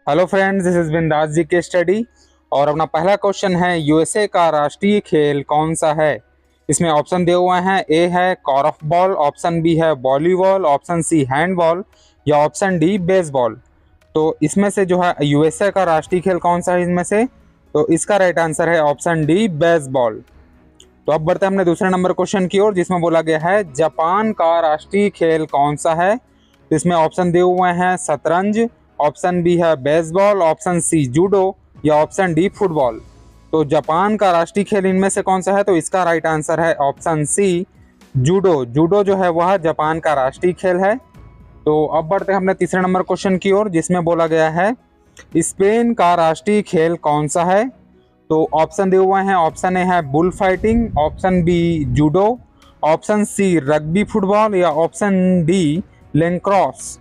Hello friends, this is बिंदास जी के study. और अपना पहला क्वेश्चन है, यूएसए का राष्ट्रीय खेल कौन सा है। इसमें ऑप्शन दिए हुए हैं, ए है कॉर्फबॉल, ऑप्शन बी है वॉलीबॉल, ऑप्शन सी हैंडबॉल या ऑप्शन डी बेसबॉल। तो इसमें से जो है यूएसए का राष्ट्रीय खेल कौन सा है इनमें से, तो इसका राइट आंसर है ऑप्शन डी बेसबॉल। तो अब बढ़ते हैं हमने दूसरे नंबर क्वेश्चन की ओर, जिसमें बोला गया है जापान का राष्ट्रीय खेल कौन सा है। तो इसमें ऑप्शन दिए हुए हैं शतरंज, ऑप्शन बी है बेसबॉल, ऑप्शन सी जूडो या ऑप्शन डी फुटबॉल। तो जापान का राष्ट्रीय खेल इनमें से कौन सा है, तो इसका राइट आंसर है ऑप्शन सी जूडो। जूडो जो है वह जापान का राष्ट्रीय खेल है। तो अब बढ़ते हैं हमने तीसरे नंबर क्वेश्चन की ओर, जिसमें बोला गया है स्पेन का राष्ट्रीय खेल कौन सा है। तो ऑप्शन दिए हुए हैं, ऑप्शन ए है bull fighting, option B judo, option C rugby football या ऑप्शन डी लेंक्रॉस।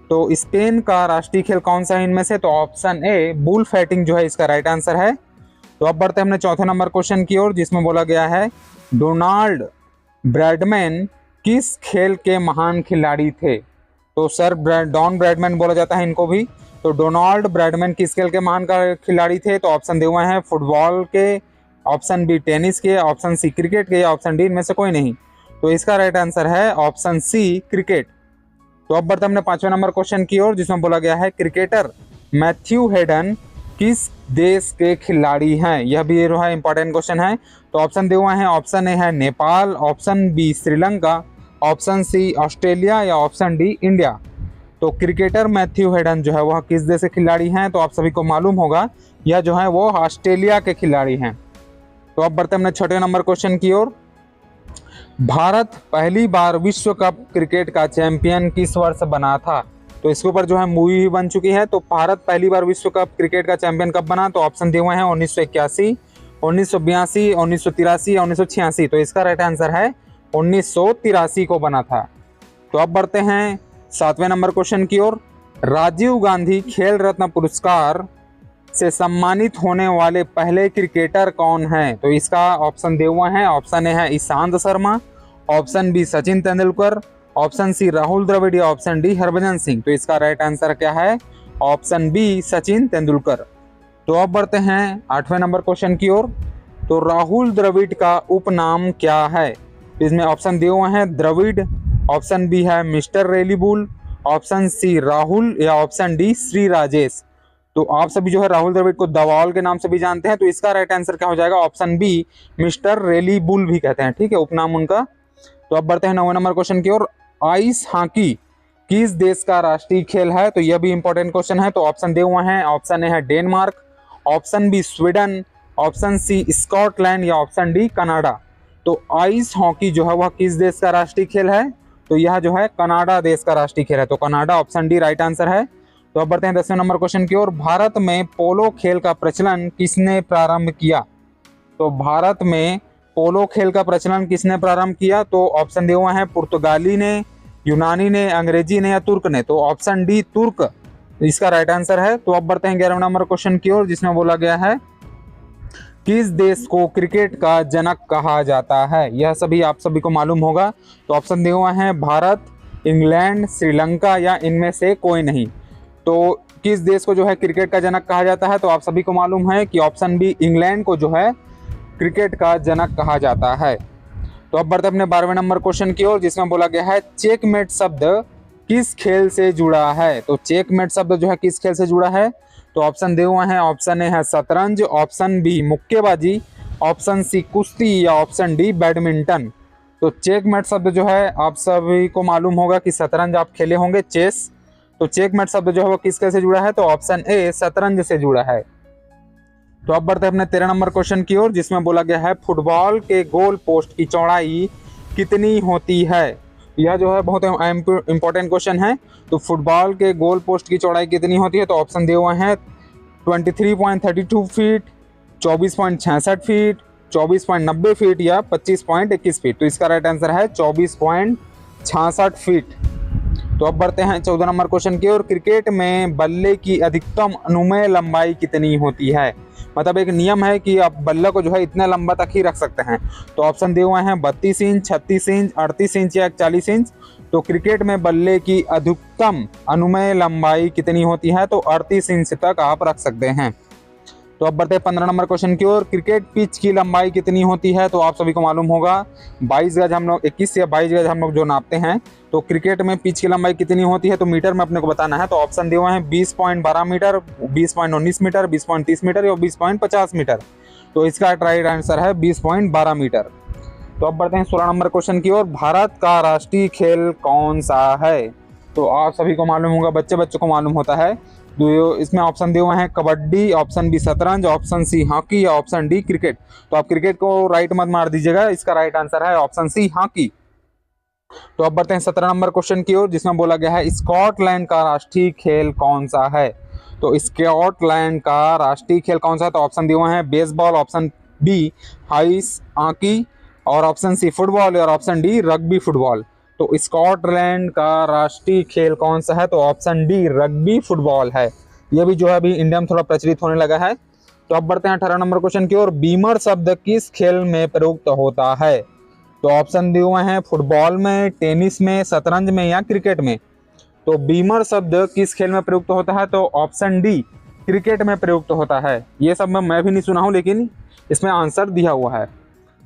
तो स्पेन का राष्ट्रीय खेल कौन सा है इनमें से, तो ऑप्शन ए बुल फाइटिंग जो है इसका राइट आंसर है। तो अब बढ़ते हैं हमने चौथे नंबर क्वेश्चन की ओर, जिसमें बोला गया है डोनाल्ड ब्रैडमैन किस खेल के महान खिलाड़ी थे। तो सर डॉन ब्रैडमैन बोला जाता है इनको भी। तो डोनाल्ड ब्रैडमैन किस खेल के महान खिलाड़ी थे, तो ऑप्शन दिए हुए हैं फुटबॉल के, ऑप्शन बी टेनिस के, ऑप्शन सी क्रिकेट के या ऑप्शन डी इनमें से कोई नहीं। तो इसका राइट आंसर है ऑप्शन सी क्रिकेट। तो अब बढ़ते हमने पांचवें नंबर क्वेश्चन की ओर, जिसमें बोला गया है क्रिकेटर मैथ्यू हेडन किस देश के खिलाड़ी हैं। यह भी जो है इंपॉर्टेंट क्वेश्चन है। तो ऑप्शन दिए हुए हैं, ऑप्शन ए है Nepal, option B Sri Lanka, option C Australia या ऑप्शन डी इंडिया। तो क्रिकेटर मैथ्यू हेडन जो है वह किस देश के खिलाड़ी हैं, तो आप सभी को मालूम होगा यह जो है वो ऑस्ट्रेलिया के खिलाड़ी हैं। तो अब बढ़ते हमने छठे नंबर क्वेश्चन की ओर, भारत पहली बार विश्व कप क्रिकेट का चैंपियन किस वर्ष बना था। तो इसके ऊपर जो है मूवी भी बन चुकी है। तो भारत पहली बार विश्व कप क्रिकेट का चैंपियन कब बना, तो ऑप्शन दिए हुए हैं 1981, 1982, 1983 या 1986। तो इसका राइट आंसर है 1983 को बना था। तो अब बढ़ते हैं सातवें नंबर क्वेश्चन की ओर, राजीव गांधी खेल रत्न पुरस्कार से सम्मानित होने वाले पहले क्रिकेटर कौन हैं। तो इसका ऑप्शन दिए हुए हैं, ऑप्शन ए है Ishant Sharma, option B Sachin Tendulkar, option C Rahul Dravid या ऑप्शन डी हरभजन सिंह। तो इसका राइट आंसर क्या है, ऑप्शन बी सचिन तेंदुलकर। तो अब बढ़ते हैं आठवें नंबर क्वेश्चन की ओर, तो राहुल द्रविड़ का उपनाम क्या है। तो इसमें ऑप्शन दिए हुए हैं द्रविड़, ऑप्शन बी है मिस्टर रेली बुल, ऑप्शन सी राहुल या ऑप्शन डी श्री राजेश। तो आप सभी जो है राहुल द्रविड़ को दवाल के नाम से भी जानते हैं। तो इसका राइट आंसर क्या हो जाएगा, ऑप्शन बी मिस्टर रेली बुल भी कहते हैं, ठीक है, उपनाम उनका। तो अब बढ़ते हैं नौवें नंबर क्वेश्चन की ओर, आइस हॉकी किस देश का राष्ट्रीय खेल है। तो यह भी इंपॉर्टेंट क्वेश्चन है। तो ऑप्शन दिए हुए हैं, ऑप्शन ए है Denmark, option B Sweden, option C Scotland या ऑप्शन डी कनाडा। तो आइस हॉकी जो है वह किस देश का राष्ट्रीय खेल है, तो यह जो है कनाडा देश का राष्ट्रीय खेल है। तो Canada, option D right answer है। तो अब बढ़ते हैं 10वें नंबर क्वेश्चन की ओर, भारत में पोलो खेल का प्रचलन किसने प्रारंभ किया। तो भारत में पोलो खेल का प्रचलन किसने प्रारंभ किया। तो ऑप्शन दिए हुए हैं पुर्तगाली ने, यूनानी ने, अंग्रेजी ने या तुर्क ने। तो ऑप्शन डी तुर्क इसका राइट आंसर है। तो अब बढ़ते हैं 11वें नंबर क्वेश्चन की ओर, जिसमें बोला गया है किस देश को क्रिकेट का जनक कहा जाता है। यह सभी आप सभी को मालूम होगा। तो ऑप्शन दिए हुए हैं भारत, इंग्लैंड, श्रीलंका या इनमें से कोई नहीं। तो किस देश को जो है क्रिकेट का जनक कहा जाता है, तो आप सभी को मालूम है कि ऑप्शन बी इंग्लैंड को जो है क्रिकेट का जनक कहा जाता है। तो अब बढ़ते अपने 12वें नंबर क्वेश्चन की ओर, जिसमें बोला गया है चेकमेट शब्द किस खेल से जुड़ा है। तो चेकमेट शब्द जो है किस खेल से जुड़ा है, तो ऑप्शन दिए हुए हैं, ऑप्शन ए है शतरंज, ऑप्शन बी मुक्केबाजी, ऑप्शन सी कुश्ती या ऑप्शन डी बैडमिंटन। तो चेकमेट शब्द जो है आप सभी को मालूम होगा कि शतरंज आप खेले होंगे, चेस। तो चेकमेट शब्द जो है वो किस खेल से जुड़ा है, तो ऑप्शन ए शतरंज से जुड़ा है। तो अब बढ़ते हैं अपने 13 नंबर क्वेश्चन की ओर, जिसमें बोला गया है फुटबॉल के गोल पोस्ट की चौड़ाई कितनी होती है। यह जो है बहुत इंपॉर्टेंट क्वेश्चन है। तो फुटबॉल के गोल पोस्ट की चौड़ाई कितनी होती है, तो ऑप्शन दिए हुए हैं 23.32 फीट, 24.66 फीट, 24.90 फीट या 25.21 फीट। तो इसका राइट आंसर है 24.66 फीट। तो अब बढ़ते हैं 14 नंबर क्वेश्चन की ओर, क्रिकेट में बल्ले की अधिकतम अनुमेय लंबाई कितनी होती है। मतलब एक नियम है कि आप बल्ले को जो है इतने लंबा तक ही रख सकते हैं। तो ऑप्शन दिए हुए हैं 32 इंच, 36 इंच, 38 इंच या 41 इंच। तो क्रिकेट में बल्ले की अधिकतम अनुमेय लंबाई कितनी होती है? तो 38 इंच तक आप रख सकते हैं। तो अब बढ़ते हैं 15 नंबर क्वेश्चन की ओर। क्रिकेट पिच की लंबाई कितनी होती है? तो आप सभी को मालूम होगा 22 गज हम लोग 21 या 22 गज हम लोग जो नापते हैं। तो क्रिकेट में पिच की लंबाई कितनी होती है? तो मीटर में अपने को बताना है। तो ऑप्शन दिए हुए हैं 20.12 मीटर, 20.19 मीटर, 20.30 मीटर या 20.50 मीटर। तो इसका राइट आंसर है 20.12 मीटर। तो अब बढ़ते हैं 16 नंबर क्वेश्चन की ओर। भारत का राष्ट्रीय खेल कौन सा है? तो आप सभी को मालूम होगा, बच्चों को मालूम होता है। तो इसमें ऑप्शन दिए हुए हैं कबड्डी, ऑप्शन बी शतरंज, ऑप्शन सी हॉकी या ऑप्शन डी क्रिकेट। तो आप क्रिकेट को राइट मत मार दीजिएगा, इसका राइट आंसर है ऑप्शन सी हॉकी। तो अब बढ़ते हैं 17 नंबर क्वेश्चन की ओर, जिसमें बोला गया है स्कॉटलैंड का राष्ट्रीय खेल कौन सा है? तो स्कॉटलैंड का राष्ट्रीय खेल कौन सा है? तो ऑप्शन दिए हुए हैं baseball, option B ice hockey और ऑप्शन सी फुटबॉल और ऑप्शन डी रग्बी फुटबॉल। तो स्कॉटलैंड का राष्ट्रीय खेल कौन सा है? तो ऑप्शन डी रग्बी फुटबॉल है। यह भी जो है अभी इंडिया में थोड़ा प्रचलित होने लगा है। तो अब बढ़ते हैं 18 नंबर क्वेश्चन की ओर। बीमर शब्द किस खेल में प्रयुक्त होता है? तो ऑप्शन दिए हुए हैं फुटबॉल में, टेनिस में, शतरंज में या क्रिकेट में। तो बीमर शब्द किस खेल में प्रयुक्त होता है? तो ऑप्शन डी क्रिकेट में प्रयुक्त होता है। ये सब मैं भी नहीं सुना हूँ, लेकिन इसमें आंसर दिया हुआ है।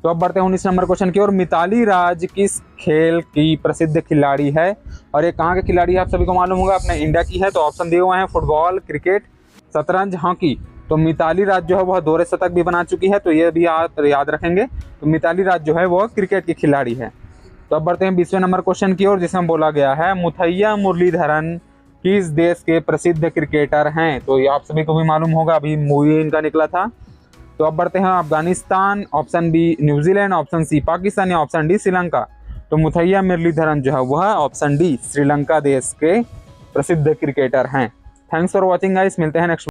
तो अब बढ़ते हैं 19 नंबर क्वेश्चन की ओर। मिताली राज किस खेल की प्रसिद्ध खिलाड़ी है? और ये कहाँ के खिलाड़ी है? आप सभी को मालूम होगा, अपने इंडिया की है। तो ऑप्शन दिए हुए हैं फुटबॉल, क्रिकेट, शतरंज, हॉकी। तो मिताली राज जो है वह दोहरे शतक भी बना चुकी है, तो ये भी आप याद रखेंगे। तो मिताली राज जो है वह क्रिकेट की खिलाड़ी है। तो अब बढ़ते हैं 20वें नंबर क्वेश्चन की ओर, जिसमें बोला गया है मुथैया मुरलीधरन किस देश के प्रसिद्ध क्रिकेटर हैं? तो ये आप सभी को भी मालूम होगा, अभी मूवी इनका निकला था। तो अब बढ़ते हैं Afghanistan, option B New Zealand, option C Pakistan या ऑप्शन डी श्रीलंका। तो मुथैया मुरलीधरन जो है वह ऑप्शन डी श्रीलंका देश के प्रसिद्ध क्रिकेटर हैं। थैंक्स फॉर वॉचिंग गाइस, मिलते हैं नेक्स्ट